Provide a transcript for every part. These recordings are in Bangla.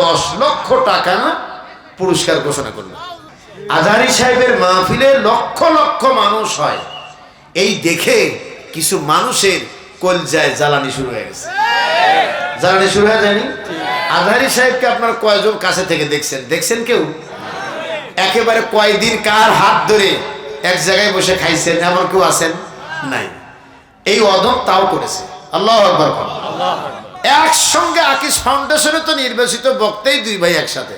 10 লক্ষ টাকা পুরস্কার ঘোষণা করল। আজহারী সাহেবের মাহফিলে লক্ষ লক্ষ মানুষ হয়, এই দেখে কিছু মানুষের কলজায় জ্বালানি শুরু হয়ে গেছে। জ্বালানি শুরু হয়ে যায়নি? আজহারী সাহেবকে আপনার কয়জন কাছে থেকে দেখছেন কেউ? একেবারে কয়দিন কার হাত ধরে এক জায়গায় বসে খাইছেন এমন কেউ আছেন? নাই। এই অদম তাও করেছে। আল্লাহু আকবার। একসঙ্গে আকিস ফাউন্ডেশনে তো নির্বাচিত বক্তাই দুই ভাই একসাথে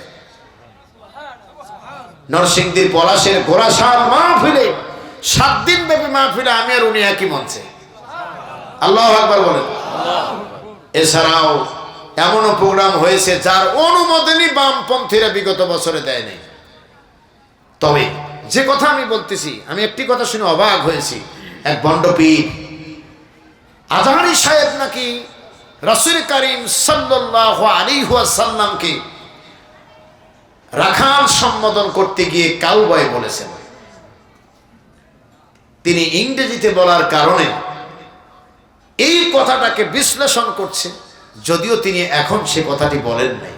নরসিংদীর পলাশের গোরাশাল মাহফিলে 7 দিন ব্যাপী মাহফিলে আমি আর উনি একই মঞ্চে। আল্লাহু আকবার বলেন। এছাড়াও এমনও প্রোগ্রাম হয়েছে যার অনুমোদনই বামপন্থীরা বিগত বছরে দেয় নাই। তবে যে কথা আমি বলতেছি, আমি একটি কথা শুনে অবাক হয়েছি। এক বন্ডপীর আজহারী সাহেব নাকি রাসূল করিম সাল্লাল্লাহু আলাইহি ওয়াসাল্লামকে রাখাল সম্বোধন করতে গিয়ে কাউবয় বলেছেন। তিনি ইংরেজিতে বলার কারণে এই কথাটাকে বিশ্লেষণ করছে, যদিও তিনি এখন সে কথাটি বলেন নাই।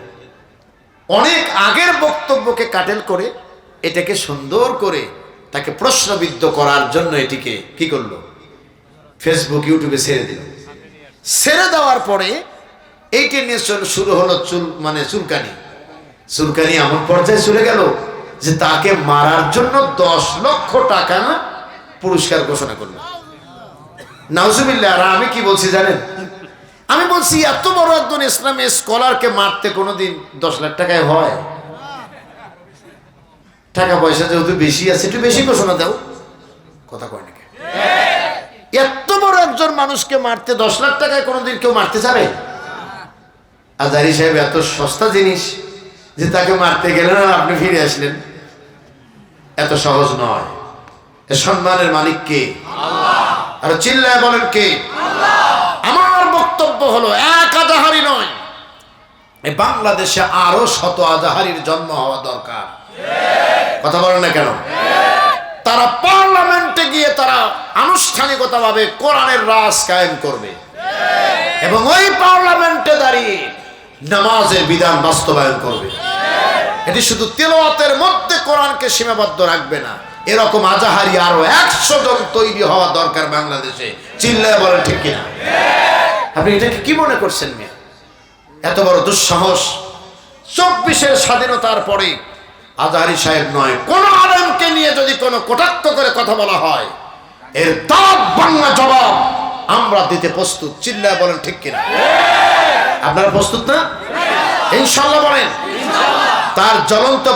অনেক আগের বক্তব্যকে কাটেল করে এটাকে সুন্দর করে তাকে প্রশ্নবিদ্ধ করার জন্য এটিকে কি করলো, ফেসবুক ইউটিউবে ছেড়ে দিল। ছেড়ে দেওয়ার পরে এইটি নিয়ে শুরু হলো চুলকানি এমন পর্যায়ে চলে গেল যে তাকে মারার জন্য 10 লক্ষ টাকা পুরস্কার ঘোষণা করলো। নাউজুবিল্লাহ। আর আমি কি বলছি জানেন? আমি বলছি এত বড় একজন ইসলামী স্কলারকে মারতে কোনোদিন 10 লাখ টাকায় হয়? টাকা পয়সা যেহেতু বেশি আছে একটু বেশি ঘোষণা দাও, কথা কয় নাকি? এত বড় একজন মানুষকে মারতে 10 লাখ টাকায় কোনোদিন কেউ মারতে যাবে? আজহারী সাহেব এত সস্তা জিনিস যে তাকে মারতে গেলেন আর আপনি ফিরে আসলেন, এত সহজ নয়। এ সম্মানের মালিক কে? আল্লাহ। আর চিল্লায় বলেন কে? আল্লাহ। আমার বক্তব্য হলো এক আজহারী নয়, এই বাংলাদেশে আরো শত আজহারীর জন্ম হওয়া দরকার। কথা বলেন না কেন? তারা পার্লামেন্টে গিয়ে তারা আনুষ্ঠানিকতাভাবে কোরআনের রাজ কায়েম করবে এবং ওই পার্লামেন্টে দাঁড়িয়ে নামাজের বিধান বাস্তবায়ন করবে। এটি শুধু তেলাওয়াতের মধ্যে কোরআনকে সীমাবদ্ধ রাখবে না। এরকম আজহারী আরো 100 জন তৈরি হওয়া দরকার বাংলাদেশে। চিল্লায় বলেন ঠিক কিনা? আপনি এটাকে কি মনে করছেন মিয়া? এত বড় দুঃসাহস! 24-এর স্বাধীনতার পরে আজহারী সাহেব নয়, কোন আলেমকে নিয়ে যদি কোনো কটাক্ষ করে কথা বলা হয় এর দাঁত ভাঙা জবাব আমরা দিতে প্রস্তুত। চিল্লায় বলেন ঠিক কিনা? আপনারা প্রস্তুত না? ইনশাআল্লাহ বলেন। তার জ্বলন্ত